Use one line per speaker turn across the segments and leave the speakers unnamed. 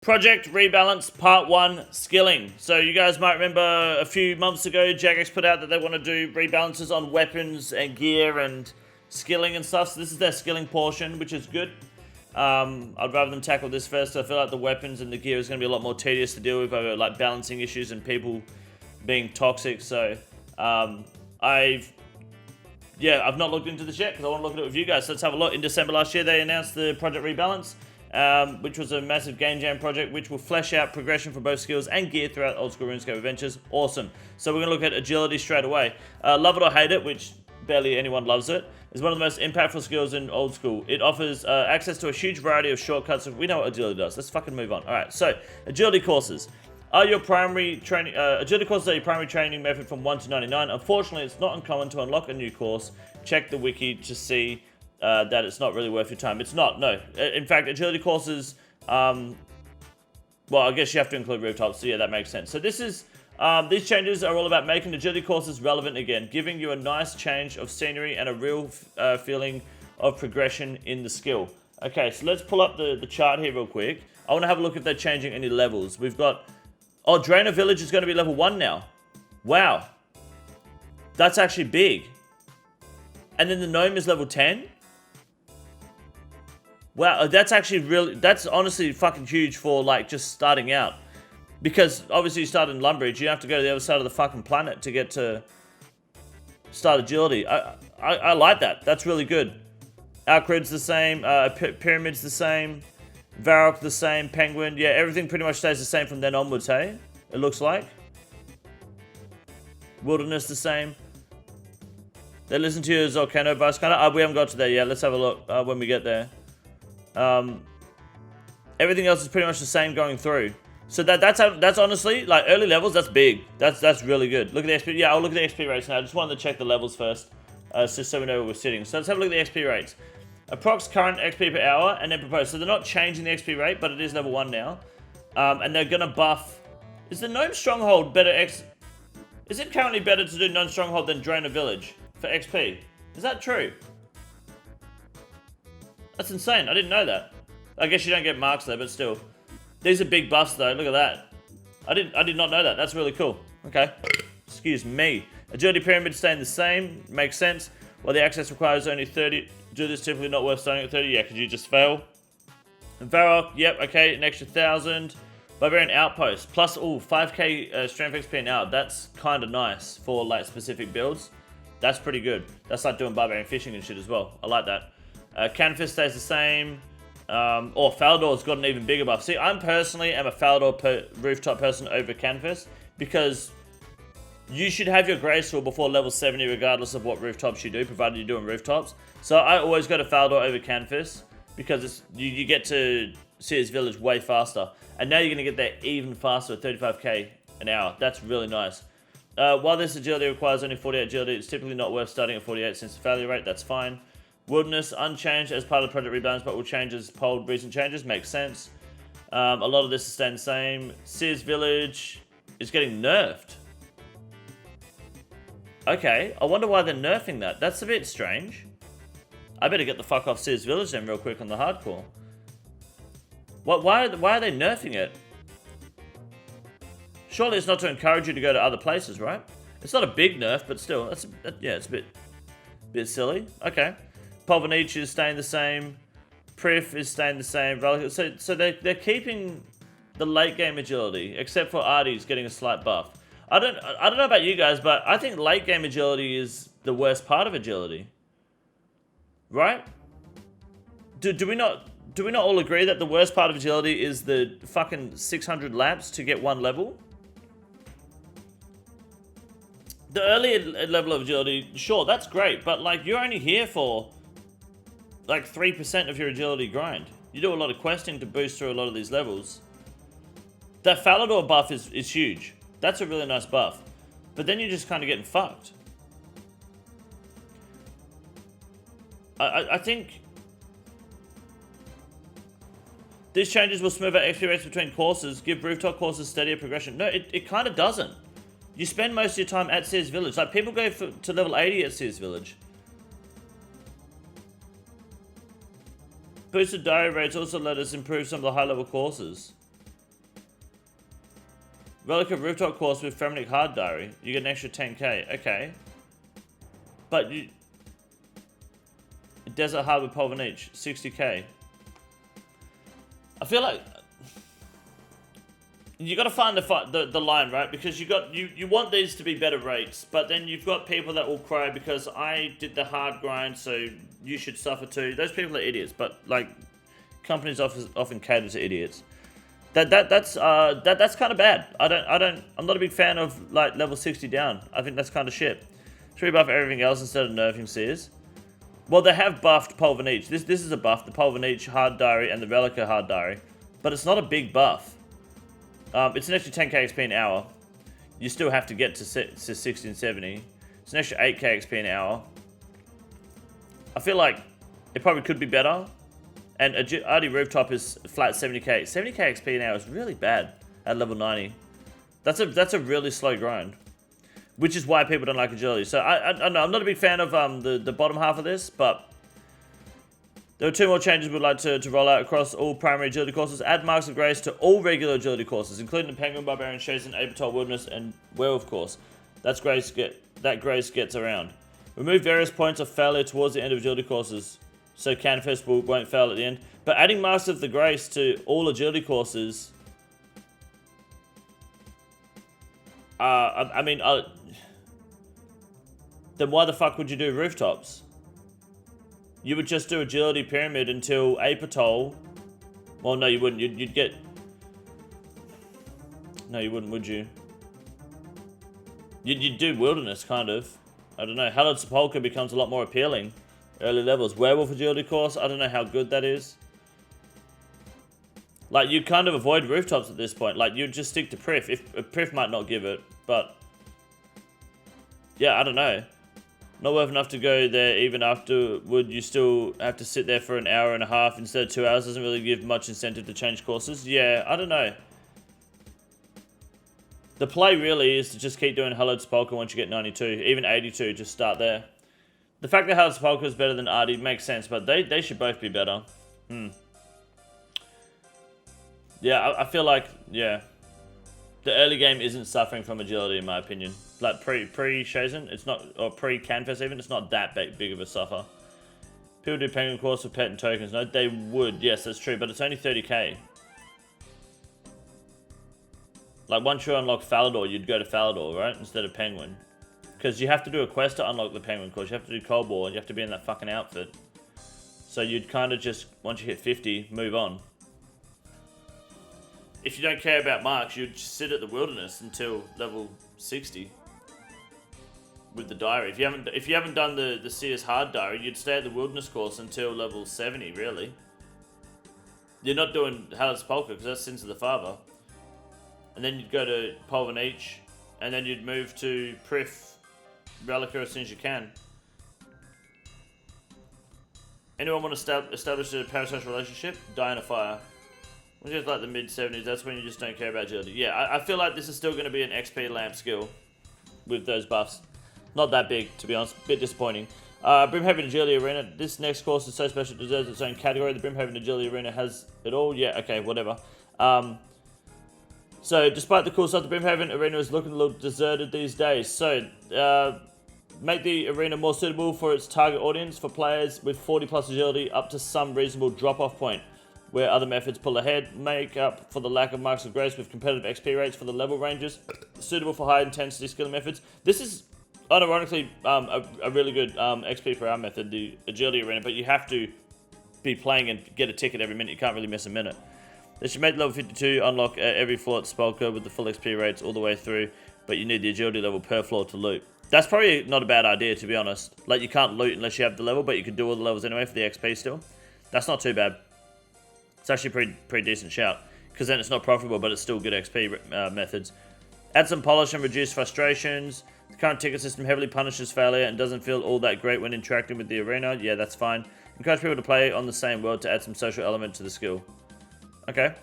Project Rebalance Part 1 Skilling. So you guys might remember a few months ago, Jagex put out that they want to do rebalances on weapons and gear and skilling and stuff. So this is their skilling portion, which is good. I'd rather them tackle this first. I feel like the weapons and the gear is going to be a lot more tedious to deal with over like balancing issues and people being toxic. So I've not looked into this yet because I want to look at it with you guys. So let's have a look. In December last year, they announced the Project Rebalance. Which was a massive game jam project which will flesh out progression for both skills and gear throughout old school RuneScape adventures. Awesome. So we're going to look at agility straight away. Love it or hate it, which barely anyone loves it, is one of the most impactful skills in old school. It offers access to a huge variety of shortcuts. We know what agility does. Let's fucking move on. Alright, so agility courses. Agility courses are your primary training method from 1 to 99. Unfortunately, it's not uncommon to unlock a new course. Check the wiki to see that it's not really worth your time. It's not, no. In fact, agility courses, well, I guess you have to include rooftops, so yeah, that makes sense. So this is, these changes are all about making agility courses relevant again, giving you a nice change of scenery and a real feeling of progression in the skill. Okay, so let's pull up the chart here real quick. I want to have a look if they're changing any levels. We've got, oh, Drainer Village is going to be level 1 now. Wow. That's actually big. And then the Gnome is level 10. Wow, that's actually really, that's honestly fucking huge for like just starting out. Because obviously you start in Lumbridge, you have to go to the other side of the fucking planet to get to start agility. I like that, that's really good. Alcrid's the same, Pyramid's the same, Varrock the same, Penguin, yeah, everything pretty much stays the same from then onwards, hey? It looks like. Wilderness the same. They listen to your Volcano Vice kinda. We haven't got to there yet, let's have a look when we get there. Everything else is pretty much the same going through. So that's honestly, like, early levels, that's big. That's really good. Look at the XP. Yeah, I'll look at the XP rates now. I just wanted to check the levels first, just so we know where we're sitting. So let's have a look at the XP rates. Approx current XP per hour, and then proposed. So they're not changing the XP rate, but it is level 1 now. And they're gonna buff. Is the Gnome Stronghold better Is it currently better to do Gnome Stronghold than Drainer Village for XP? Is that true? That's insane. I didn't know that. I guess you don't get marks though, but still. These are big buffs though. Look at that. I did not know that. That's really cool. Okay. Excuse me. Agility Pyramid staying the same. Makes sense. While the access requires only 30. Do this typically not worth starting at 30. Yeah, because you just fail. And Varrock. Yep. Okay. An extra 1,000. Barbarian Outpost. Plus, 5k strength XP an hour. That's kind of nice for like specific builds. That's pretty good. That's like doing Barbarian Fishing and shit as well. I like that. Canfist stays the same. Faldor's got an even bigger buff. See, I personally am a Faldor rooftop person over Canfist because you should have your Graceful before level 70 regardless of what rooftops you do, provided you're doing rooftops. So I always go to Faldor over Canfist because you get to see his village way faster. And now you're going to get there even faster at 35k an hour. That's really nice. While this agility requires only 48 agility, it's typically not worth starting at 48 since the failure rate. That's fine. Wilderness unchanged as part of the Project Rebalance, but will change as polled recent changes. Makes sense. A lot of this is staying the same. Sears Village is getting nerfed. Okay, I wonder why they're nerfing that. That's a bit strange. I better get the fuck off Sears Village then real quick on the hardcore. Why are they nerfing it? Surely it's not to encourage you to go to other places, right? It's not a big nerf, but still, it's a bit silly. Okay. Polvanich is staying the same. Prif is staying the same. So they're keeping the late game agility, except for Artie's getting a slight buff. I don't know about you guys, but I think late game agility is the worst part of agility. Right? Do we not all agree that the worst part of agility is the fucking 600 laps to get 1 level? The early level of agility, sure, that's great, but like you're only here for like 3% of your agility grind. You do a lot of questing to boost through a lot of these levels. That Falador buff is huge. That's a really nice buff. But then you're just kind of getting fucked. I think these changes will smooth out XP rates between courses, give rooftop courses steadier progression. No, it kind of doesn't. You spend most of your time at Sears Village. Like, people go to level 80 at Sears Village. Boosted diary rates also let us improve some of the high-level courses. Relic of Rooftop course with Frenetic Hard Diary. You get an extra 10k. Okay. But you... Desert Hard with Pulver each. 60k. I feel like... You got to find the line, right? Because you want these to be better rates, but then you've got people that will cry because I did the hard grind, so you should suffer too. Those people are idiots, but like companies often cater to idiots. That's kind of bad. I'm not a big fan of like level 60 down. I think that's kind of shit. Should we buff everything else instead of nerfing Sears? Well, they have buffed Pulver each. This is a buff, the Pulver each Hard Diary and the Relica Hard Diary, but it's not a big buff. It's an extra 10k XP an hour. You still have to get to 60 and 70. It's an extra 8k XP an hour. I feel like it probably could be better. And RD Rooftop is flat 70k. 70k XP an hour is really bad at level 90. That's a really slow grind. Which is why people don't like agility. So I don't know, I'm not a big fan of the bottom half of this, but there are 2 more changes we'd like to roll out across all primary agility courses. Add Marks of Grace to all regular agility courses, including the Penguin, Barbarian, Shazen, Apertol, Wilderness, and Werewolf course. That grace gets around. Remove various points of failure towards the end of agility courses, so Canfest won't fail at the end. But adding Marks of the Grace to all agility courses... then why the fuck would you do rooftops? You would just do agility pyramid until Apertol. Well, no, you wouldn't. You'd get... No, you wouldn't, would you? You'd do wilderness, kind of. I don't know. Hallowed Sepulchre becomes a lot more appealing. Early levels. Werewolf agility course. I don't know how good that is. Like, you kind of avoid rooftops at this point. Like, you'd just stick to Prif. Prif might not give it, but... Yeah, I don't know. Not worth enough to go there even after. Would you still have to sit there for an hour and a half instead of 2 hours? Doesn't really give much incentive to change courses. Yeah, I don't know. The play really is to just keep doing Hallowed Sepulchre once you get 92. Even 82, just start there. The fact that Hallowed Sepulchre is better than Artie makes sense, but they should both be better. Yeah, I feel like, yeah. The early game isn't suffering from agility, in my opinion. Like pre-Shazen, it's not, or pre-Canfest even, it's not that big of a suffer. People do Penguin course for pet and tokens. No, they would. Yes, that's true, but it's only 30k. Like, once you unlock Falador, you'd go to Falador, right? Instead of Penguin. Because you have to do a quest to unlock the Penguin course. You have to do Cold War, and you have to be in that fucking outfit. So you'd kind of just, once you hit 50, move on. If you don't care about marks, you'd just sit at the wilderness until level 60 with the diary. If you haven't done the CS hard diary, you'd stay at the wilderness course until level 70. Really, you're not doing Hallowed Sepulchre because that's Sins of the Father, and then you'd go to Polvanich, and then you'd move to Prif Relica as soon as you can. Anyone want to establish a parasocial relationship? Die in a fire. Which is like the mid-70s, that's when you just don't care about agility. Yeah, I feel like this is still going to be an XP lamp skill with those buffs. Not that big, to be honest. A bit disappointing. Brimhaven Agility Arena. This next course is so special, it deserves its own category. The Brimhaven Agility Arena has it all. Yeah, okay, whatever. So, despite the cool stuff, the Brimhaven Arena is looking a little deserted these days. So, make the arena more suitable for its target audience, for players with 40 plus agility up to some reasonable drop-off point, where other methods pull ahead. Make up for the lack of Marks of Grace with competitive XP rates for the level ranges, suitable for high intensity skilling methods. This is unironically a really good XP per hour method, the agility arena, but you have to be playing and get a ticket every minute. You can't really miss a minute. They should make level 52 unlock every floor at Sepulchre with the full XP rates all the way through, but you need the agility level per floor to loot. That's probably not a bad idea, to be honest. Like, you can't loot unless you have the level, but you can do all the levels anyway for the XP still. That's not too bad. It's actually pretty decent shout, because then it's not profitable, but it's still good XP methods. Add some polish and reduce frustrations. The current ticket system heavily punishes failure and doesn't feel all that great when interacting with the arena. Yeah, that's fine. Encourage people to play on the same world to add some social element to the skill. Okay.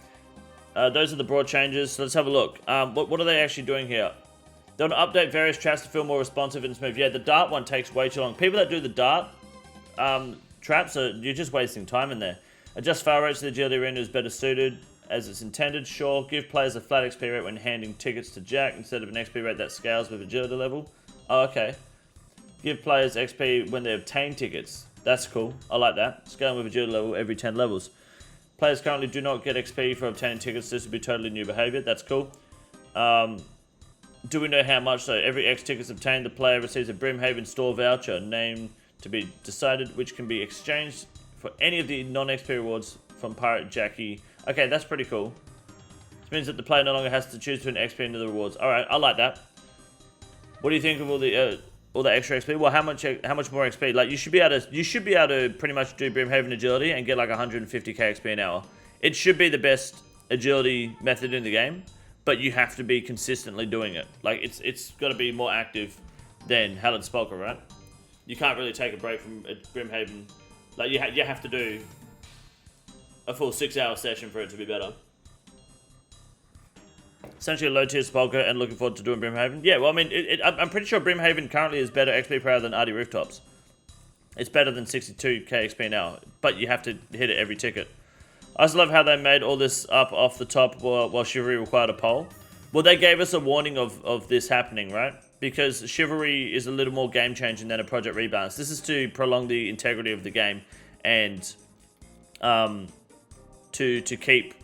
Those are the broad changes. So let's have a look. What are they actually doing here? They want to update various traps to feel more responsive and smooth. Yeah, the dart one takes way too long. People that do the dart traps, you're just wasting time in there. Adjust fail rates to the agility arena is better suited. as it's intended? Sure. Give players a flat XP rate when handing tickets to Jack instead of an XP rate that scales with agility level. Oh, okay. Give players XP when they obtain tickets. That's cool. I like that. Scaling with agility level every 10 levels. Players currently do not get XP for obtaining tickets. This would be totally new behavior. That's cool. Do we know how much? So every X tickets obtained, the player receives a Brimhaven store voucher, name to be decided, which can be exchanged for any of the non-XP rewards from Pirate Jackie. Okay, that's pretty cool. This means that the player no longer has to choose between XP and the rewards. All right, I like that. What do you think of all the extra XP? Well, how much more XP? Like you should be able to pretty much do Brimhaven agility and get like 150k XP an hour. It should be the best agility method in the game, but you have to be consistently doing it. Like it's got to be more active than Helen Spolker, right? You can't really take a break from Brimhaven. Like you have to do a full 6-hour session for it to be better. Essentially a low tier Spolker and looking forward to doing Brimhaven. Yeah, well I mean, I'm pretty sure Brimhaven currently is better XP per hour than RD Rooftops. It's better than 62k XP an hour, but you have to hit it every ticket. I just love how they made all this up off the top while Chivalry required a poll. Well, they gave us a warning of this happening, right? Because Chivalry is a little more game-changing than a Project Rebalance. This is to prolong the integrity of the game and to keep...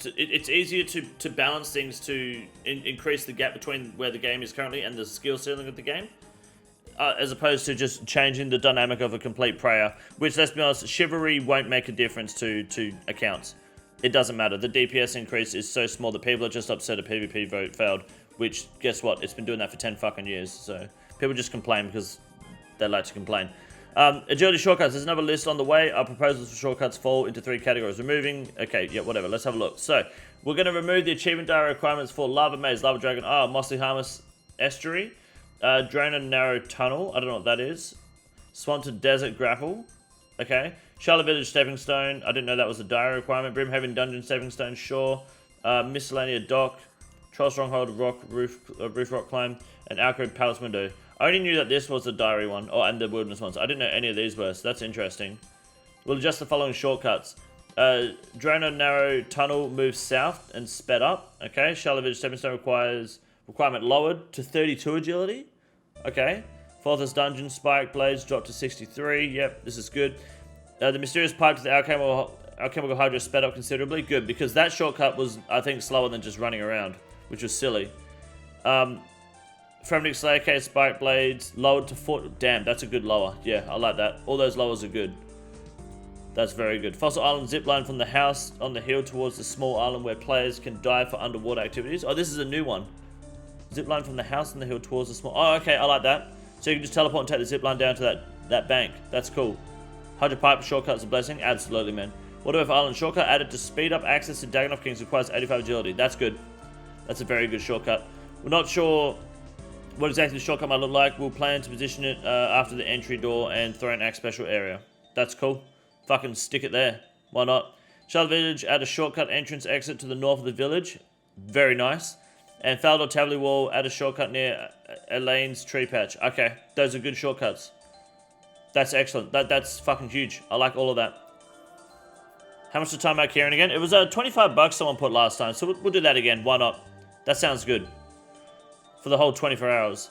It's easier to balance things to increase the gap between where the game is currently and the skill ceiling of the game. As opposed to just changing the dynamic of a complete prayer, which, let's be honest, Chivalry won't make a difference to accounts. It doesn't matter. The DPS increase is so small that people are just upset a PvP vote failed, which, guess what? It's been doing that for 10 fucking years, so people just complain because they like to complain. Agility shortcuts. There's another list on the way. Our proposals for shortcuts fall into 3 categories. Removing... Okay, yeah, whatever. Let's have a look. So, we're going to remove the achievement diary requirements for Lava Maze, Lava Dragon, Mossy Harmless Estuary, Drain and Narrow Tunnel, I don't know what that is. Swanton Desert Grapple, okay. Charlotte Village Stepping Stone, I didn't know that was a diary requirement. Brimhaven Dungeon Stepping Stone, sure. Miscellanea Dock, Troll Stronghold Roof Rock Climb, and Alcove Palace Window. I only knew that this was the diary one, and the wilderness ones. I didn't know any of these were, so that's interesting. We'll adjust the following shortcuts. Drain and Narrow Tunnel moves south and sped up, okay. Charlotte Village Stepping Stone requirement lowered to 32 agility. Okay. Forth's Dungeon Spike Blades dropped to 63. Yep, this is good. The Mysterious Pipe to the Alchemical Hydra sped up considerably. Good, because that shortcut was, I think, slower than just running around, which was silly. Fremnic Slayer Case Spike Blades lowered to 4. Damn, that's a good lower. Yeah, I like that. All those lowers are good. That's very good. Fossil Island zipline from the house on the hill towards the small island where players can dive for underwater activities. Oh, this is a new one. Zipline from the house on the hill towards the small... Oh, okay, I like that. So you can just teleport and take the zipline down to that bank. That's cool. Hydro Pipe shortcut's a blessing? Absolutely, man. Waterworth Island shortcut added to speed up access to Dagonoth Kings requires 85 agility. That's good. That's a very good shortcut. We're not sure what exactly the shortcut might look like. We'll plan to position it after the entry door and Throne Axe special area. That's cool. Fucking stick it there. Why not? Charlotte Village add a shortcut entrance exit to the north of the village. Very nice. And Faldor Tavley Wall, add a shortcut near Elaine's Tree Patch. Okay, those are good shortcuts. That's excellent. That's fucking huge. I like all of that. How much the time out Kieran again? It was 25 bucks someone put last time, so we'll do that again. Why not? That sounds good. For the whole 24 hours.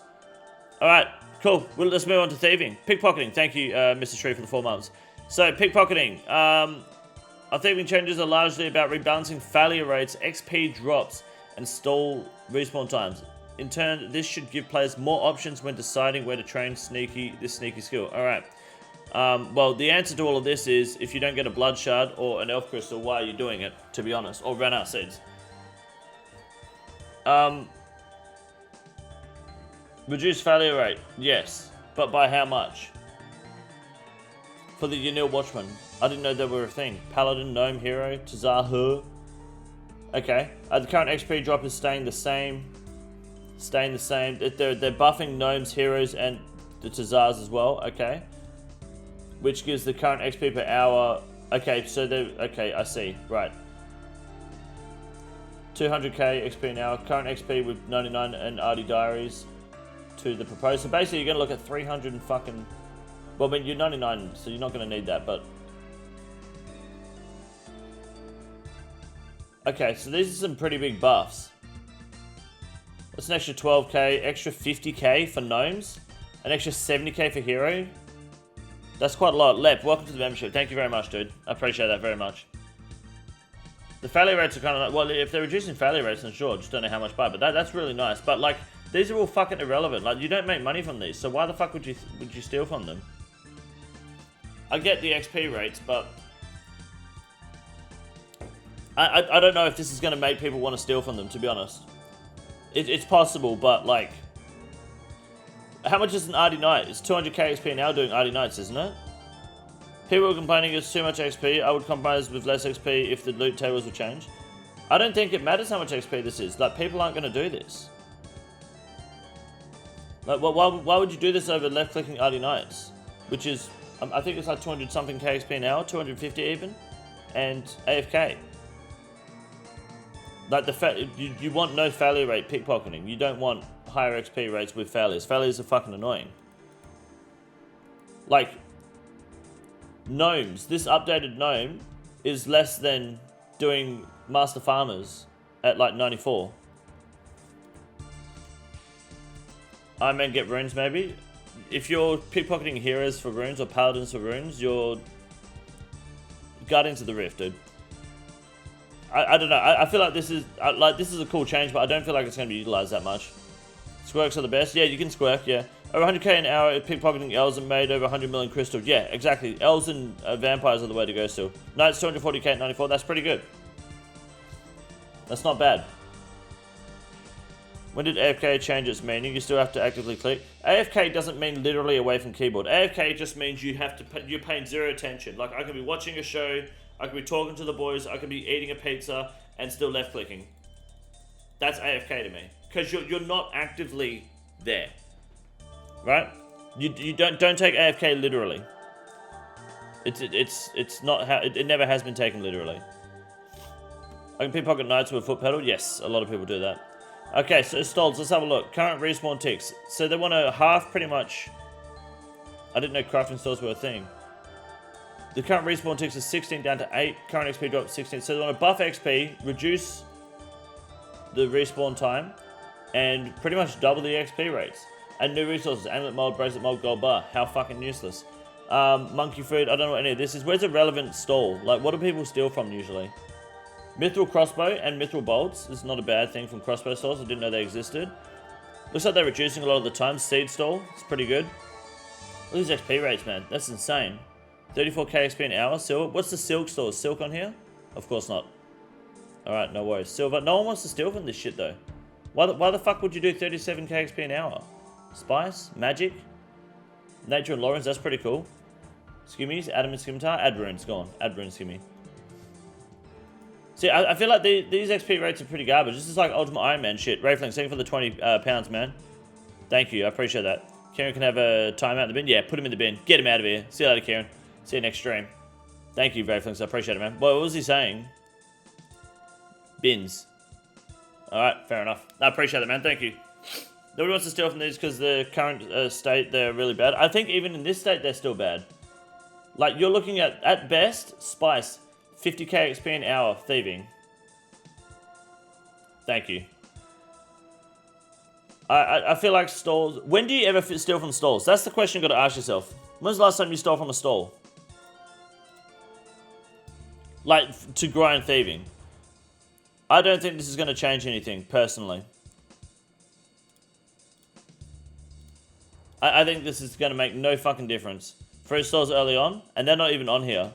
Alright, cool. Well, let's move on to thieving. Pickpocketing. Thank you, Mr. Shree, for the 4 months. So, pickpocketing. Our thieving changes are largely about rebalancing failure rates, XP drops, and stall respawn times. In turn, this should give players more options when deciding where to train this sneaky skill. Alright. Well, the answer to all of this is, if you don't get a blood shard or an elf crystal, why are you doing it, to be honest? Or run out seeds. Reduce failure rate, yes. But by how much? For the Yanil Watchman. I didn't know they were a thing. Paladin, Gnome, Hero, Tazahur. Okay. The current XP drop is staying the same. They're buffing Gnomes, Heroes, and the Tazars as well. Okay. Which gives the current XP per hour. Okay, so they're... Okay, I see. Right. 200k XP an hour. Current XP with 99 and RD Diaries to the proposed. So basically, you're going to look at 300 and fucking... Well, I mean, you're 99, so you're not going to need that, but... Okay, so these are some pretty big buffs. That's an extra 12k, extra 50k for gnomes, an extra 70k for hero. That's quite a lot. Lep, welcome to the membership. Thank you very much, dude. I appreciate that very much. The failure rates are kind of like, well, if they're reducing failure rates, then sure, just don't know how much by, but that's really nice. But like, these are all fucking irrelevant. Like, you don't make money from these, so why the fuck would you steal from them? I get the XP rates, but I don't know if this is going to make people want to steal from them, to be honest. It's possible, but like, how much is an RD Knight? It's 200k XP now doing RD Knights, isn't it? People are complaining it's too much XP. I would compromise with less XP if the loot tables would change. I don't think it matters how much XP this is. Like, people aren't going to do this. Like, why would you do this over left-clicking RD Knights? Which is, I think it's like 200 something k XP an hour, 250 even, and AFK. Like, you want no failure rate pickpocketing. You don't want higher XP rates with failures. Failures are fucking annoying. Like, gnomes. This updated gnome is less than doing Master Farmers at like 94. Ironman get runes maybe. If you're pickpocketing heroes for runes or paladins for runes, you're Guardians of the Rift, dude. I don't know. I feel like this is a cool change, but I don't feel like it's going to be utilized that much. Squirks are the best. Yeah, you can squirk, yeah. Over 100k an hour, pickpocketing elves and made over 100 million crystal. Yeah, exactly. Elves and vampires are the way to go still. Knights 240k at 94. That's pretty good. That's not bad. When did AFK change its meaning? You still have to actively click. AFK doesn't mean literally away from keyboard. AFK just means you have to you're paying zero attention. Like, I could be watching a show, I could be talking to the boys, I could be eating a pizza and still left clicking. That's AFK to me, because you're not actively there, right? You don't take AFK literally. It's not how it never has been taken literally. I can pickpocket knights with a foot pedal. Yes, a lot of people do that. Okay, so stalls. Let's have a look. Current respawn ticks. So they want to half pretty much. I didn't know crafting stalls were a thing. The current respawn ticks is 16 down to 8. Current XP drop 16. So they want to buff XP, reduce the respawn time, and pretty much double the XP rates. And new resources. Amulet mold, bracelet mold, gold bar. How fucking useless. Monkey food. I don't know what any of this is. Where's a relevant stall? Like, what do people steal from usually? Mithril crossbow and mithril bolts is not a bad thing from crossbow stalls. I didn't know they existed. Looks like they're reducing a lot of the time. Seed stall. It's pretty good. Look at these XP rates, man. That's insane. 34k XP an hour. Silver. What's the silk store? Is silk on here? Of course not. Alright, no worries. Silver. No one wants to steal from this shit, though. Why the fuck would you do 37k XP an hour? Spice? Magic? Nature and Lawrence. That's pretty cool. Skimmies. Adam and Skimitar. Add runes. Gone. Add runes, skimmy. See, I feel like these XP rates are pretty garbage. This is like Ultimate Iron Man shit. Rayfling, thank you for the 20 pounds, man. Thank you. I appreciate that. Kieran can have a timeout in the bin. Yeah, put him in the bin. Get him out of here. See you later, Kieran. See you next stream. Thank you, Rayflings. I appreciate it, man. What was he saying? Bins. Alright, fair enough. I appreciate it, man. Thank you. Nobody wants to steal from these because the current state, they're really bad. I think even in this state, they're still bad. Like, you're looking at best, Spice. 50k XP an hour thieving. Thank you. I feel like stalls. When do you ever steal from stalls? That's the question you got to ask yourself. When's the last time you stole from a stall? Like, to grind thieving. I don't think this is going to change anything, personally. I think this is going to make no fucking difference. Free stalls early on, and they're not even on here.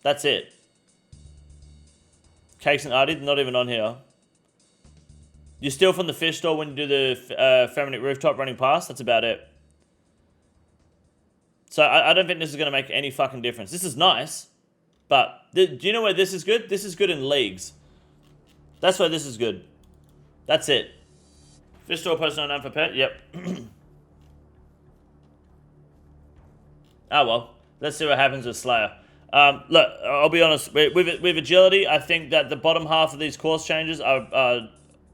That's it. Cakes and Artie, not even on here. You steal from the fish store when you do the feminine rooftop running past. That's about it. So I don't think this is going to make any fucking difference. This is nice, but do you know where this is good? This is good in leagues. That's where this is good. That's it. Fish store person on for pet. Yep. Oh well. Let's see what happens with Slayer. Look, I'll be honest, with agility, I think that the bottom half of these course changes are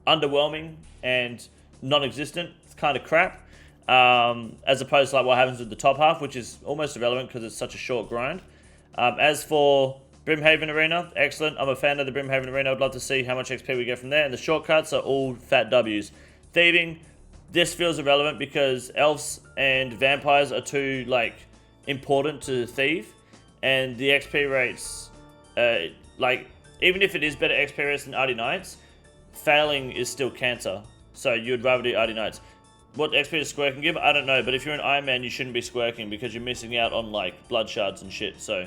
underwhelming and non-existent. It's kind of crap, as opposed to like what happens with the top half, which is almost irrelevant because it's such a short grind. As for Brimhaven Arena, excellent. I'm a fan of the Brimhaven Arena. I'd love to see how much XP we get from there. And the shortcuts are all fat W's. Thieving, this feels irrelevant because elves and vampires are too, like, important to thieve. And the XP rates, like, even if it is better XP rates than Arty Knights, failing is still cancer. So you'd rather do Arty Knights. What XP does Squirking give? I don't know. But if you're an Iron Man, you shouldn't be Squirking because you're missing out on, like, blood shards and shit. So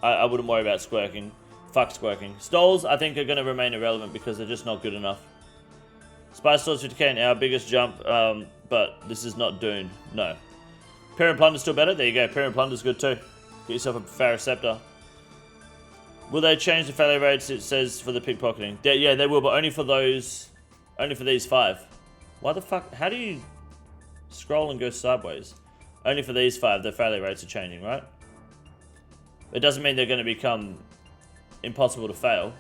I wouldn't worry about Squirking. Fuck Squirking. Stalls, I think, are going to remain irrelevant because they're just not good enough. Spice Stores 50k an hour, biggest jump, but this is not Dune. No. Pyramid Plunder's still better? There you go. Pyramid Plunder's good too. Get yourself a Pharaoh Scepter. Will they change the failure rates, it says, for the pickpocketing? Yeah, they will, but only for those... Only for these 5. Why the fuck? How do you scroll and go sideways? Only for these 5, the failure rates are changing, right? It doesn't mean they're going to become impossible to fail.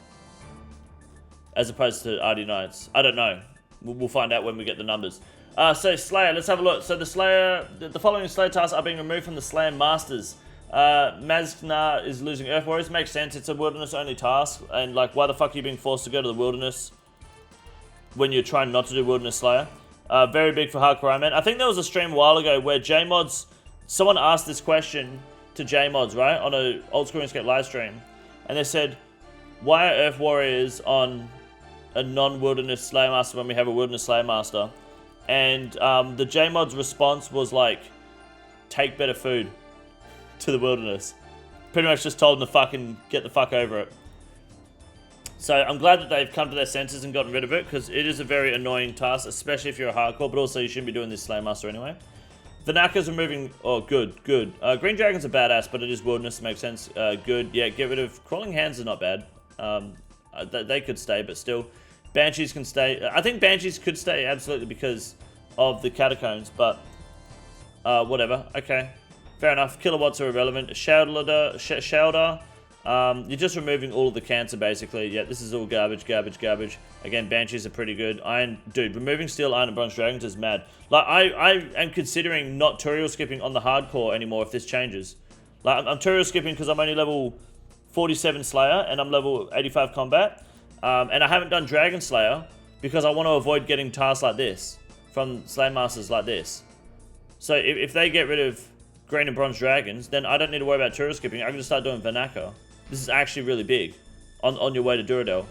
As opposed to Arty Knights. I don't know. We'll find out when we get the numbers. So Slayer, let's have a look. So the Slayer, the following Slayer tasks are being removed from the Slayer Masters. Mazknar is losing Earth Warriors. Makes sense. It's a wilderness only task. And like, why the fuck are you being forced to go to the wilderness when you're trying not to do Wilderness Slayer? Very big for Hardcore Ironman. I think there was a stream a while ago where JMods, someone asked this question to JMods, right? On a Oldschool Runescape live stream. And they said, why are Earth Warriors on a non-Wilderness Slayer Master when we have a Wilderness Slayer Master? And the JMod's response was like, take better food to the wilderness. Pretty much just told them to fucking get the fuck over it. So I'm glad that they've come to their senses and gotten rid of it, because it is a very annoying task, especially if you're a hardcore, but also you shouldn't be doing this Slayer Master anyway. Vanaka's removing... Oh, good. Green Dragon's a badass, but it is wilderness, it makes sense. Good. Yeah, get rid of... Crawling Hands is not bad. They could stay, but still. Banshees can stay. I think Banshees could stay, absolutely, because of the Catacombs, but... whatever. Okay. Fair enough. Kilowatts are irrelevant. Shouder. You're just removing all of the cancer, basically. Yeah, this is all garbage. Again, Banshees are pretty good. Dude, removing Steel, Iron, and Bronze Dragons is mad. Like, I am considering not tutorial skipping on the hardcore anymore if this changes. Like, I'm tutorial skipping because I'm only level 47 Slayer, and I'm level 85 Combat. And I haven't done Dragon Slayer because I want to avoid getting tasks like this from Slayer Masters like this. So if they get rid of Green and Bronze Dragons, then I don't need to worry about tutorial skipping. I can just start doing Vanaka. This is actually really big on your way to Duradel.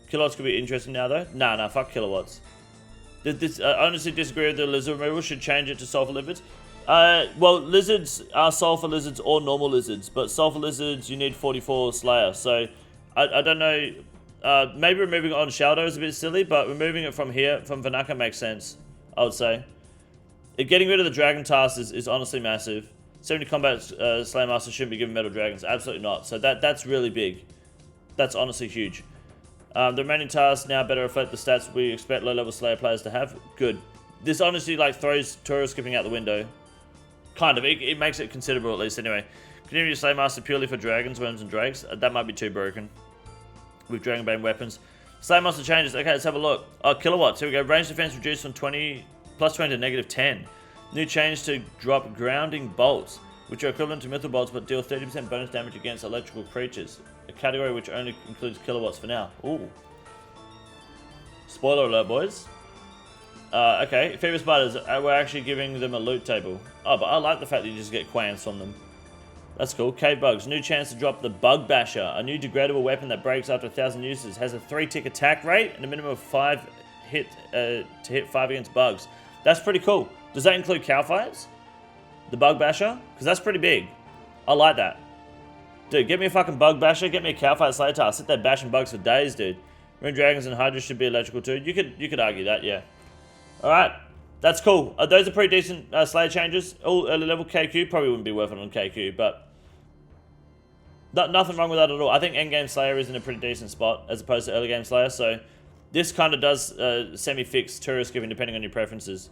Kilowatts could be interesting now, though. Nah, fuck kilowatts. I honestly disagree with the lizard removal. Should change it to sulfur lizards. Well, lizards are sulfur lizards or normal lizards, but sulfur lizards you need 44 Slayer. So I don't know. Maybe removing it on Shadow is a bit silly, but removing it from here, from Vanaka, makes sense, I would say. Getting rid of the Dragon task is honestly massive. 70 Combat Slayer Master shouldn't be given Metal Dragons. Absolutely not. So that's really big. That's honestly huge. The remaining tasks now better reflect the stats we expect low-level Slayer players to have. Good. This honestly like throws tutorial skipping out the window. Kind of. It makes it considerable at least anyway. Continue your Slayer Master purely for Dragons, Worms, and Drakes. That might be too broken. With Dragonbane weapons. Slayer Master changes. Okay, let's have a look. Oh, kilowatts. Here we go. Range defense reduced from plus 20 to negative 10. New change to drop grounding bolts, which are equivalent to mythical bolts but deal 30% bonus damage against electrical creatures. A category which only includes kilowatts for now. Ooh. Spoiler alert, boys. Okay, Fever Spiders, we're actually giving them a loot table. Oh, but I like the fact that you just get quams from them. That's cool. Cave Bugs, new chance to drop the Bug Basher, a new degradable weapon that breaks after 1,000 uses. Has a 3-tick attack rate and a minimum of 5 hit to hit 5 against bugs. That's pretty cool. Does that include cow fights? The Bug Basher? Because that's pretty big. I like that. Dude, get me a fucking Bug Basher, get me a cow fight Slayer task. Sit there bashing bugs for days, dude. Rune Dragons and Hydra should be electrical too. You could argue that, yeah. Alright. That's cool. Those are pretty decent Slayer changes. All early level KQ. Probably wouldn't be worth it on KQ, but nothing wrong with that at all. I think endgame Slayer is in a pretty decent spot as opposed to early game Slayer, so this kind of does semi-fix tutorial skipping depending on your preferences.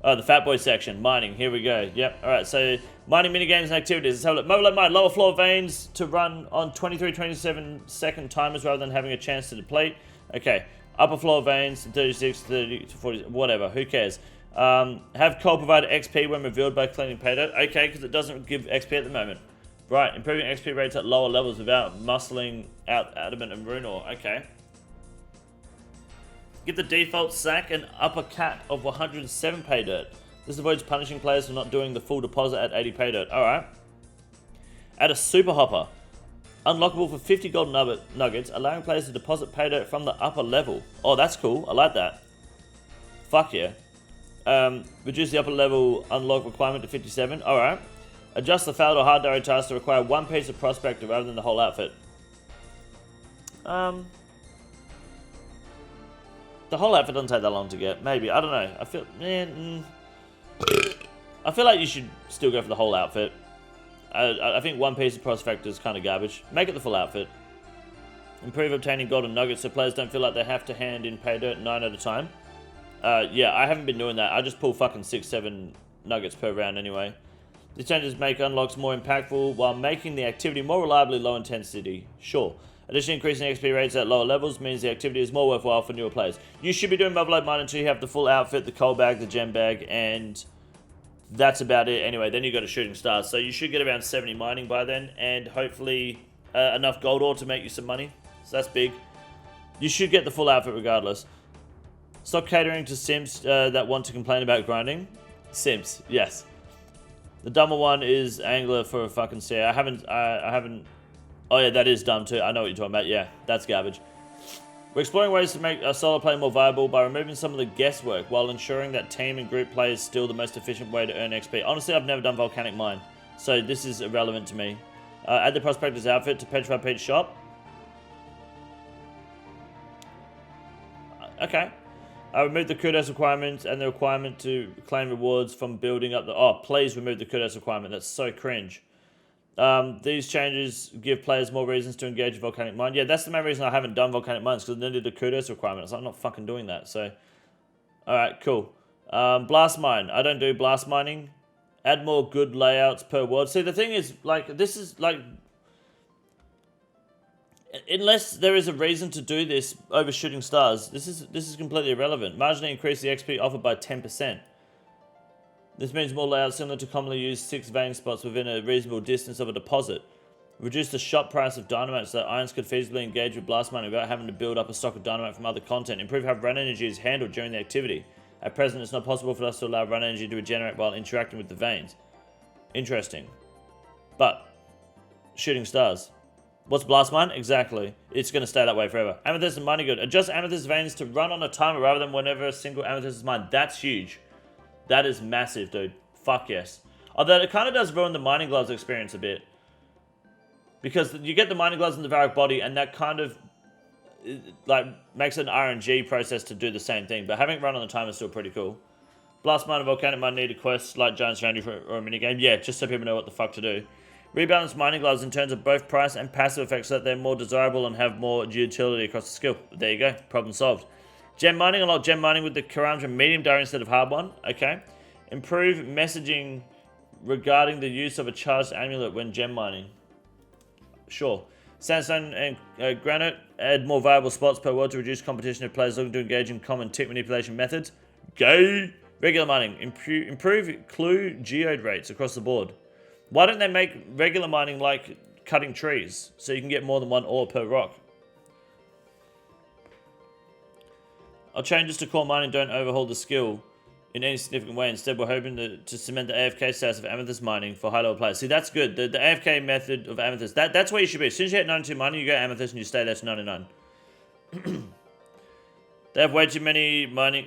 Oh, the Fat Boy section. Mining. Here we go. Yep. Alright, so mining minigames and activities. Let's have a look. Mobile mine. Lower floor veins to run on 23-27 second timers rather than having a chance to deplete. Okay. Upper floor veins to 36, 30 to 40. Whatever. Who cares? Have coal provide XP when revealed by cleaning pay dirt. Okay, because it doesn't give XP at the moment. Right, improving XP rates at lower levels without muscling out adamant and rune ore. Okay. Give the default sack an upper cap of 107 pay dirt. This avoids punishing players for not doing the full deposit at 80 pay dirt. Alright. Add a super hopper. Unlockable for 50 gold nuggets, allowing players to deposit pay dirt from the upper level. Oh, that's cool. I like that. Fuck yeah. Reduce the upper level unlock requirement to 57. Alright. Adjust the failed or hard arrow task to require one piece of prospector rather than the whole outfit. The whole outfit doesn't take that long to get. Maybe. I don't know. I feel like you should still go for the whole outfit. I think one piece of prospector is kind of garbage. Make it the full outfit. Improve obtaining golden nuggets so players don't feel like they have to hand in pay dirt 9 at a time. Yeah, I haven't been doing that. I just pull fucking 6-7 nuggets per round anyway. These changes make unlocks more impactful while making the activity more reliably low intensity. Sure. Additionally, increasing XP rates at lower levels means the activity is more worthwhile for newer players. You should be doing Buffalo Mine until you have the full outfit, the coal bag, the gem bag, and that's about it anyway. Then you go to shooting stars. So you should get around 70 mining by then, and hopefully enough gold ore to make you some money. So that's big. You should get the full outfit regardless. Stop catering to simps that want to complain about grinding. Simps, yes. The dumber one is angler for a fucking steer. I haven't. Oh yeah, that is dumb too. I know what you're talking about. Yeah, that's garbage. We're exploring ways to make solo play more viable by removing some of the guesswork while ensuring that team and group play is still the most efficient way to earn XP. Honestly, I've never done volcanic mine, so this is irrelevant to me. Add the prospector's outfit to Petrified Pete's shop. Okay. Remove the kudos requirements and the requirement to claim rewards from building up the... Oh, please remove the kudos requirement. That's so cringe. These changes give players more reasons to engage in volcanic mine. Yeah, that's the main reason I haven't done volcanic mines, because I needed the kudos requirement. So I'm not fucking doing that. So, alright, cool. Blast mine. I don't do blast mining. Add more good layouts per world. See, the thing is, like, this is like... Unless there is a reason to do this over shooting stars, this is completely irrelevant. Marginally increase the XP offered by 10%. This means more layouts similar to commonly used 6 vein spots within a reasonable distance of a deposit. Reduce the shop price of dynamite so that irons could feasibly engage with blast mining without having to build up a stock of dynamite from other content. Improve how run energy is handled during the activity. At present, it's not possible for us to allow run energy to regenerate while interacting with the veins. Interesting. But, shooting stars. What's blast mine? Exactly. It's going to stay that way forever. Amethyst and mining good. Adjust amethyst veins to run on a timer rather than whenever a single amethyst is mined. That's huge. That is massive, dude. Fuck yes. Although it kind of does ruin the mining gloves experience a bit. Because you get the mining gloves in the Varrock body, and that kind of like makes an RNG process to do the same thing. But having it run on the timer is still pretty cool. Blast mine and volcanic mine need a quest like Giants around you or a minigame. Yeah, just so people know what the fuck to do. Rebalance mining gloves in terms of both price and passive effects so that they're more desirable and have more utility across the skill. There you go. Problem solved. Gem mining. Unlock gem mining with the Karamja medium diary instead of hard one. Okay. Improve messaging regarding the use of a charged amulet when gem mining. Sure. Sandstone and granite. Add more viable spots per world to reduce competition if players looking to engage in common tick manipulation methods. Go. Regular mining. Improve clue geode rates across the board. Why don't they make regular mining like cutting trees so you can get more than one ore per rock? Our changes to core mining don't overhaul the skill in any significant way. Instead, we're hoping to cement the AFK status of amethyst mining for high-level players. See, that's good. The AFK method of amethyst, that's where you should be. As soon as you hit 92 mining, you go amethyst and you stay there to 99. They have way too many mining...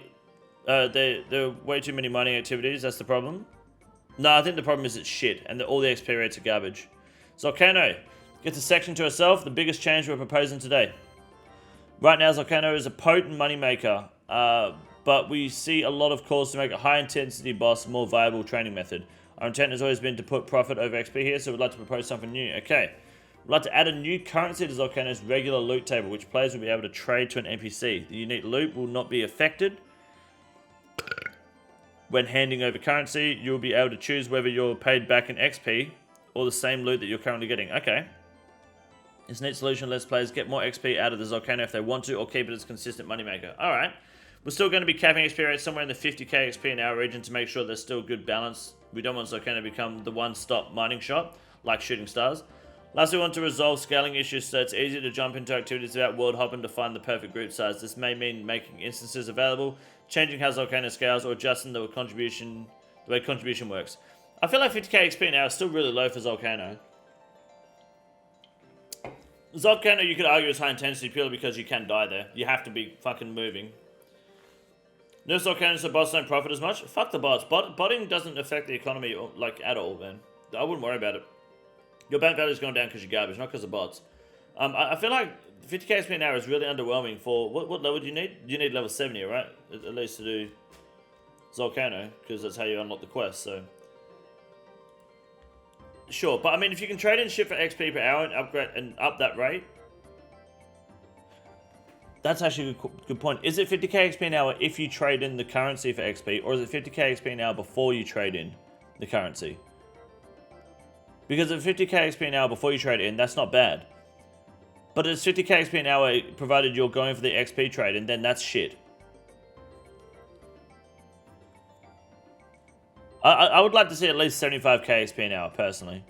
there are way too many mining activities. That's the problem. No, I think the problem is it's shit, and all the XP rates are garbage. Volcano gets a section to herself, the biggest change we're proposing today. Right now, Volcano is a potent moneymaker, but we see a lot of calls to make a high-intensity boss more viable training method. Our intent has always been to put profit over XP here, so we'd like to propose something new. Okay. We'd like to add a new currency to Volcano's regular loot table, which players will be able to trade to an NPC. The unique loot will not be affected. When handing over currency, you'll be able to choose whether you're paid back in XP or the same loot that you're currently getting. Okay. This neat solution lets players get more XP out of the Volcano if they want to, or keep it as a consistent moneymaker. Alright. We're still going to be capping XP rates somewhere in the 50k XP an hour region to make sure there's still good balance. We don't want Volcano to become the one-stop mining shop, like Shooting Stars. Lastly, we want to resolve scaling issues so it's easy to jump into activities without world hopping to find the perfect group size. This may mean making instances available, changing how Volcano scales, or adjusting the way contribution works. I feel like 50k XP an hour is still really low for Volcano. Volcano, you could argue, is high intensity purely because you can die there. You have to be fucking moving. No Volcano, so bots don't profit as much. Fuck the bots. Botting doesn't affect the economy like at all, man. I wouldn't worry about it. Your bank value's gone down because you're garbage, not because of bots. I feel like 50k XP an hour is really underwhelming for... What level do you need? You need level 70, right? At least to do Volcano, because that's how you unlock the quest, so... Sure, but I mean, if you can trade in shit for XP per hour and upgrade and up that rate... That's actually a good point. Is it 50k XP an hour if you trade in the currency for XP, or is it 50k XP an hour before you trade in the currency? Because at 50k XP an hour before you trade in, that's not bad. But it's 50k XP an hour provided you're going for the XP trade, and then that's shit. I would like to see at least 75k XP an hour, personally.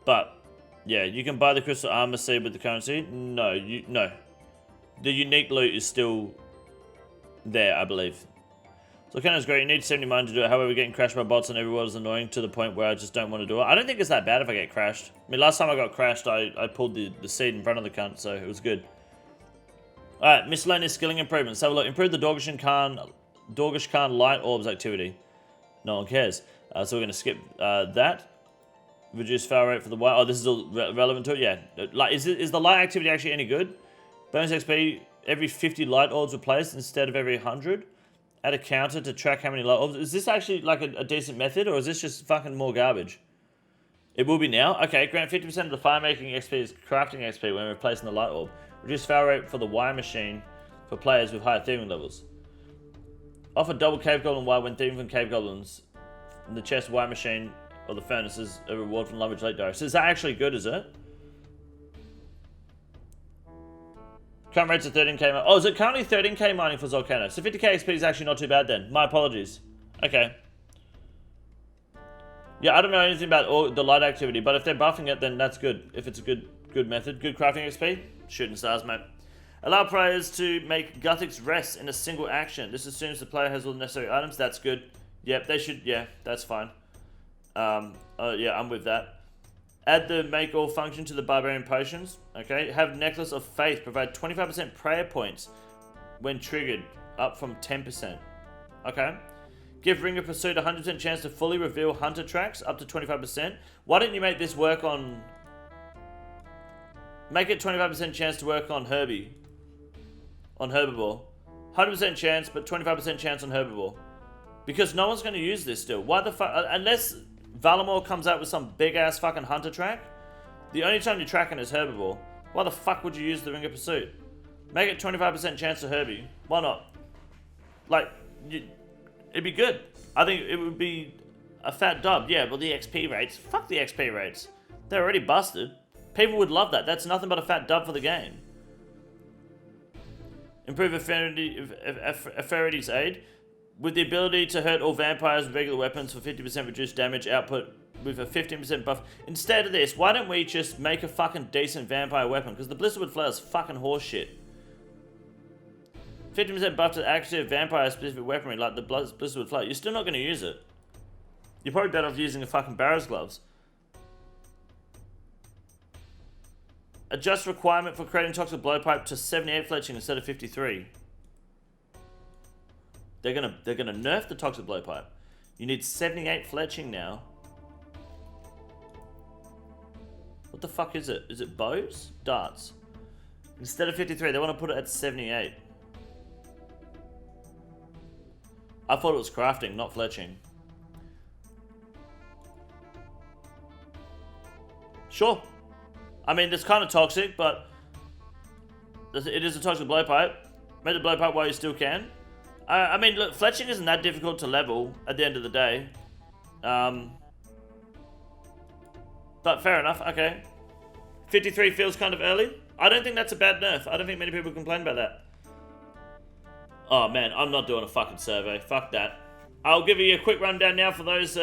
But, yeah, you can buy the crystal armor seed with the currency. No, no. The unique loot is still there, I believe. So kind of great. You need 70 mine to do it. However, getting crashed by bots on every world is annoying to the point where I just don't want to do it. I don't think it's that bad if I get crashed. I mean, last time I got crashed, I pulled the seed in front of the cunt, so it was good. Alright, miscellaneous skilling improvements. So look, improve the Dorgish Khan light orbs activity. No one cares. So we're going to skip that. Reduce fail rate for the white. Oh, this is all relevant to it? Yeah. Like, is the light activity actually any good? Bonus XP every 50 light orbs replaced instead of every 100. Add a counter to track how many light orbs. Is this actually like a decent method, or is this just fucking more garbage? It will be now. Okay, grant 50% of the fire making XP is crafting XP when replacing the light orb. Reduce fail rate for the wire machine for players with higher thieving levels. Offer double cave goblin wire when thieving from cave goblins. In the chest, wire machine, or the furnace is a reward from Lumbridge Lake Diary. So is that actually good, is it? Current rates are 13k. Oh, is it currently 13k mining for Volcano? So 50k XP is actually not too bad then. My apologies. Okay. Yeah, I don't know anything about all the light activity, but if they're buffing it, then that's good. If it's a good method. Good crafting XP. Shooting stars, mate. Allow players to make Guthix rest in a single action. This assumes the player has all the necessary items. That's good. Yep, they should. Yeah, that's fine. Yeah, I'm with that. Add the make all function to the barbarian potions. Okay. Have necklace of faith provide 25% prayer points when triggered, up from 10%. Okay. Give ring of pursuit 100% chance to fully reveal hunter tracks, up to 25%. Why didn't you make this work on? Make it 25% chance to work on Herbie. On Herbivore. 100% chance, but 25% chance on Herbivore. Because no one's going to use this still. Why the fuck? Unless Valamore comes out with some big-ass fucking hunter track, the only time you're tracking is Herbivore. Why the fuck would you use the Ring of Pursuit? Make it 25% chance to Herbie. Why not? Like, it'd be good. I think it would be a fat dub. Yeah, but the XP rates. Fuck the XP rates. They're already busted. People would love that. That's nothing but a fat dub for the game. Improve Affarity's aid. With the ability to hurt all vampires with regular weapons for 50% reduced damage output with a 15% buff. Instead of this, why don't we just make a fucking decent vampire weapon? Because the Blisterwood Flower is fucking horseshit. 50% buff to the accuracy of vampire-specific weaponry like the Blisterwood Flower. You're still not going to use it. You're probably better off using a fucking Barrow's Gloves. Adjust requirement for creating Toxic Blowpipe to 78 fletching instead of 53. They're gonna nerf the Toxic Blowpipe. You need 78 fletching now. What the fuck is it? Is it bows? Darts. Instead of 53, they want to put it at 78. I thought it was crafting, not fletching. Sure. I mean, it's kind of toxic, but it is a Toxic Blowpipe. Make the blowpipe while you still can. I mean, look, fletching isn't that difficult to level at the end of the day. But fair enough, okay. 53 feels kind of early. I don't think that's a bad nerf. I don't think many people complain about that. Oh man, I'm not doing a fucking survey. Fuck that. I'll give you a quick rundown now for those,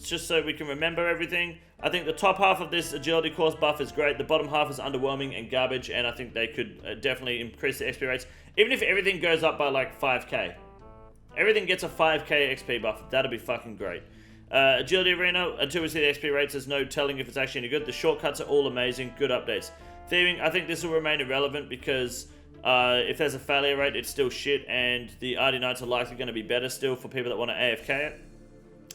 just so we can remember everything. I think the top half of this agility course buff is great. The bottom half is underwhelming and garbage, and I think they could definitely increase the XP rates. Even if everything goes up by like 5k. Everything gets a 5k XP buff. That'd be fucking great. Agility Arena, until we see the XP rates, there's no telling if it's actually any good. The shortcuts are all amazing. Good updates. Thieving, I think this will remain irrelevant because if there's a failure rate, it's still shit, and the RD Knights are likely going to be better still for people that want to AFK it,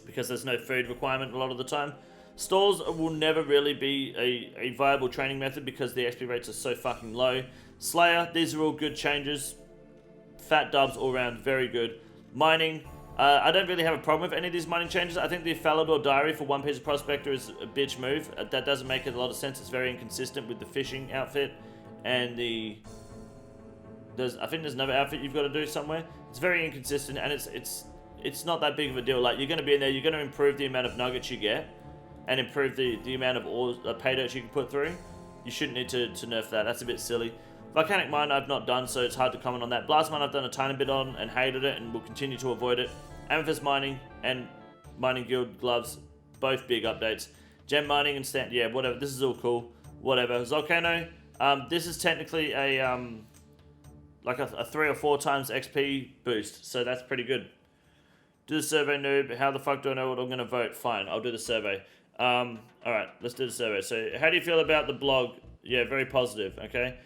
because there's no food requirement a lot of the time. Stalls will never really be a viable training method because the XP rates are so fucking low. Slayer, these are all good changes. Fat dubs all around, very good. Mining, I don't really have a problem with any of these mining changes. I think the Falador Diary for one piece of Prospector is a bitch move. That doesn't make it a lot of sense. It's very inconsistent with the fishing outfit and the... I think there's another outfit you've got to do somewhere. It's very inconsistent, and it's not that big of a deal. Like, you're going to be in there, you're going to improve the amount of nuggets you get, and improve the amount of ores, pay dirt you can put through. You shouldn't need to nerf that. That's a bit silly. Volcanic Mine I've not done, so it's hard to comment on that. Blast Mine I've done a tiny bit on and hated it, and will continue to avoid it. Amethyst Mining and Mining Guild Gloves, both big updates. Gem Mining and Stand, yeah, whatever. This is all cool. Whatever. Volcano, this is technically a like a 3 or 4 times XP boost, so that's pretty good. Do the survey, noob. How the fuck do I know what I'm going to vote? Fine, I'll do the survey. Alright, let's do the survey. So, how do you feel about the blog? Yeah, very positive, okay.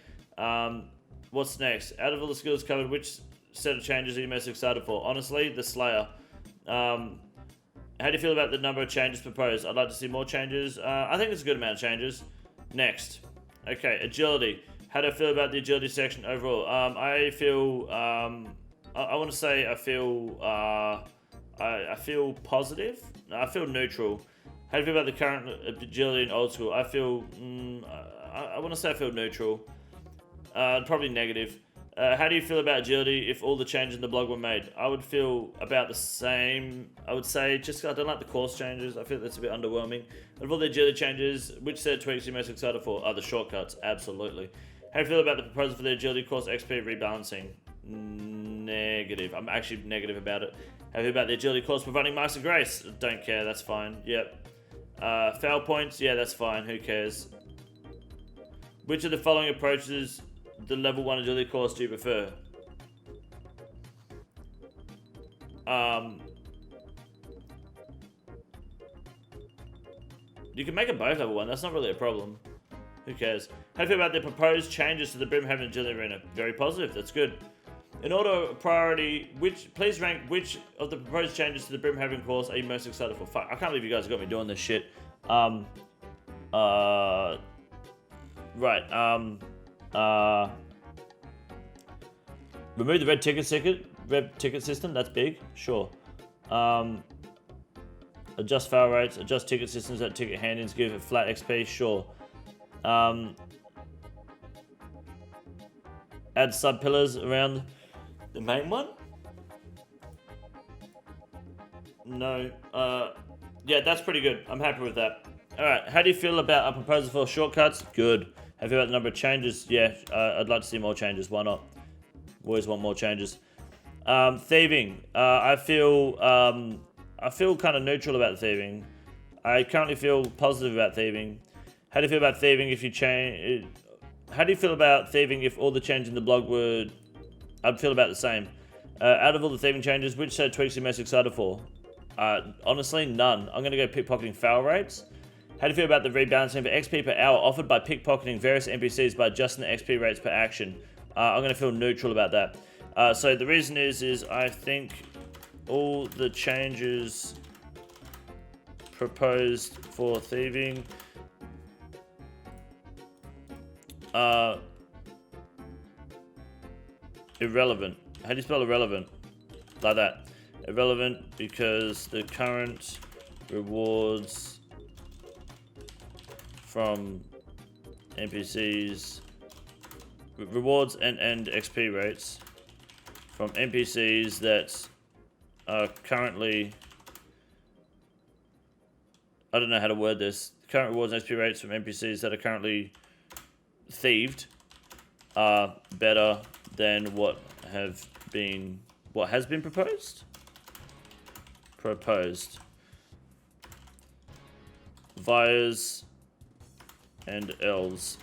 What's next? Out of all the skills covered, which set of changes are you most excited for? Honestly, the Slayer. How do you feel about the number of changes proposed? I'd like to see more changes. I think it's a good amount of changes. Next. Okay, agility. How do I feel about the agility section overall? I feel, I want to say I feel positive. I feel neutral. How do you feel about the current agility in old school? I feel, I want to say I feel neutral. Probably negative. How do you feel about agility if all the changes in the blog were made? I would feel about the same. I would say just I don't like the course changes. I feel that's a bit underwhelming. Of all the agility changes, which set of tweaks are you most excited for? The shortcuts, absolutely. How do you feel about the proposal for the agility course XP rebalancing? Negative. I'm actually negative about it. How do you feel about the agility course providing Marks of Grace? Don't care, that's fine. Yep. Fail points? Yeah, that's fine. Who cares? Which of the following approaches the level 1 agility course do you prefer? You can make them both level 1. That's not really a problem. Who cares? How do you feel about the proposed changes to the Brimhaven Agility Arena? Very positive. That's good. In order of priority, please rank which of the proposed changes to the Brimhaven course are you most excited for? Fuck, I can't believe you guys got me doing this shit. Right. Remove the red ticket system. That's big. Sure. Adjust fail rates. Adjust ticket systems that ticket handings give it flat XP. Sure. Add sub pillars around the main one. No. Yeah, that's pretty good. I'm happy with that. All right. How do you feel about a proposal for shortcuts? Good. How do you feel about the number of changes? Yeah, I'd like to see more changes. Why not? Always want more changes. Thieving. I feel kind of neutral about thieving. I currently feel positive about thieving. How do you feel about thieving if you change? How do you feel about thieving if all the changes in the blog were? I'd feel about the same. Out of all the thieving changes, which set of tweaks are you most excited for? Honestly, none. I'm going to go pickpocketing fail rates. How do you feel about the rebalancing for XP per hour offered by pickpocketing various NPCs by adjusting the XP rates per action? I'm going to feel neutral about that. So the reason is I think all the changes proposed for thieving irrelevant. How do you spell irrelevant? Like that. Irrelevant because the current rewards from NPCs, rewards and XP rates from NPCs that are currently, I don't know how to word this, current rewards and XP rates from NPCs that are currently thieved are better than what have been... What has been proposed? Proposed. Vias and Ls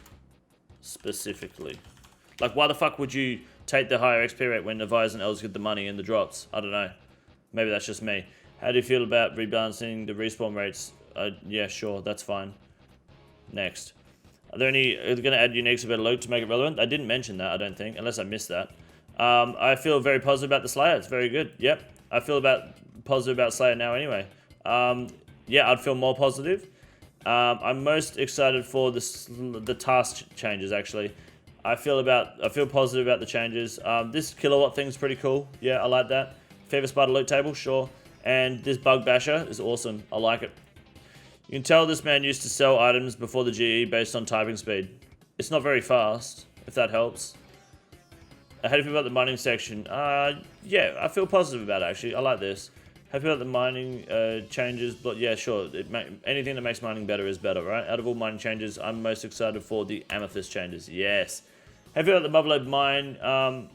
specifically. Like, why the fuck would you take the higher XP rate when the Vias and Ls get the money and the drops? I don't know. Maybe that's just me. How do you feel about rebalancing the respawn rates? Yeah, sure, that's fine. Next. Are there any... Are they going to add uniques about load to make it relevant? I didn't mention that, I don't think, unless I missed that. I feel very positive about the Slayer. It's very good. Yep. I feel positive about Slayer now anyway. Yeah, I'd feel more positive. I'm most excited for the task changes, actually. I feel positive about the changes. This kilowatt thing's pretty cool. Yeah, I like that. Fever Spider loot table, sure. And this bug basher is awesome. I like it. You can tell this man used to sell items before the GE based on typing speed. It's not very fast, if that helps. How do you feel about the mining section? Yeah, I feel positive about it, actually. I like this. How do you feel about the mining changes? But yeah, sure. Anything that makes mining better is better, right? Out of all mining changes, I'm most excited for the amethyst changes. Yes. How do you feel about the Motherlode mine?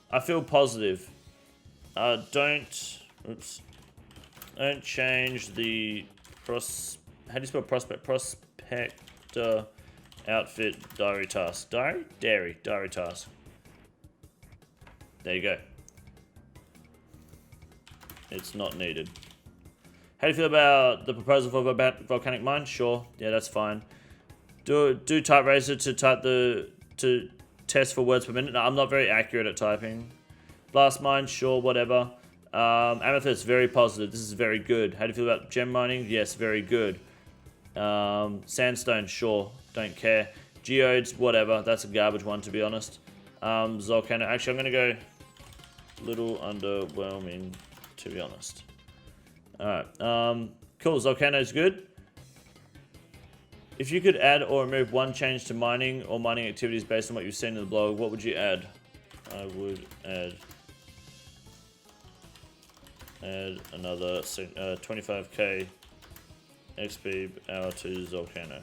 I feel positive. Don't change the how do you spell prospect? Prospector outfit diary task. Diary task. There you go. It's not needed. How do you feel about the proposal for volcanic mine? Sure. Yeah, that's fine. Do type razor to test for words per minute. No, I'm not very accurate at typing. Blast mine, sure, whatever. Amethyst, very positive. This is very good. How do you feel about gem mining? Yes, very good. Sandstone, sure, don't care. Geodes, whatever. That's a garbage one, to be honest. Volcano, actually, I'm gonna go little underwhelming, to be honest. Alright, cool, Volcano's good. If you could add or remove one change to mining or mining activities based on what you've seen in the blog, what would you add? I would add another 25k XP hour to Volcano.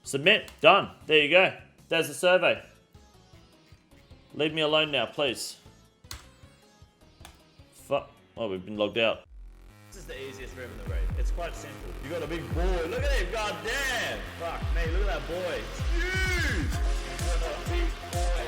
Submit, done. There you go. There's the survey. Leave me alone now, please. Fuck. Oh, we've been logged out. This is the easiest room in the raid. It's quite simple. You got a big boy. Look at him. God damn. Fuck me. Look at that boy. It's huge. You got a big boy.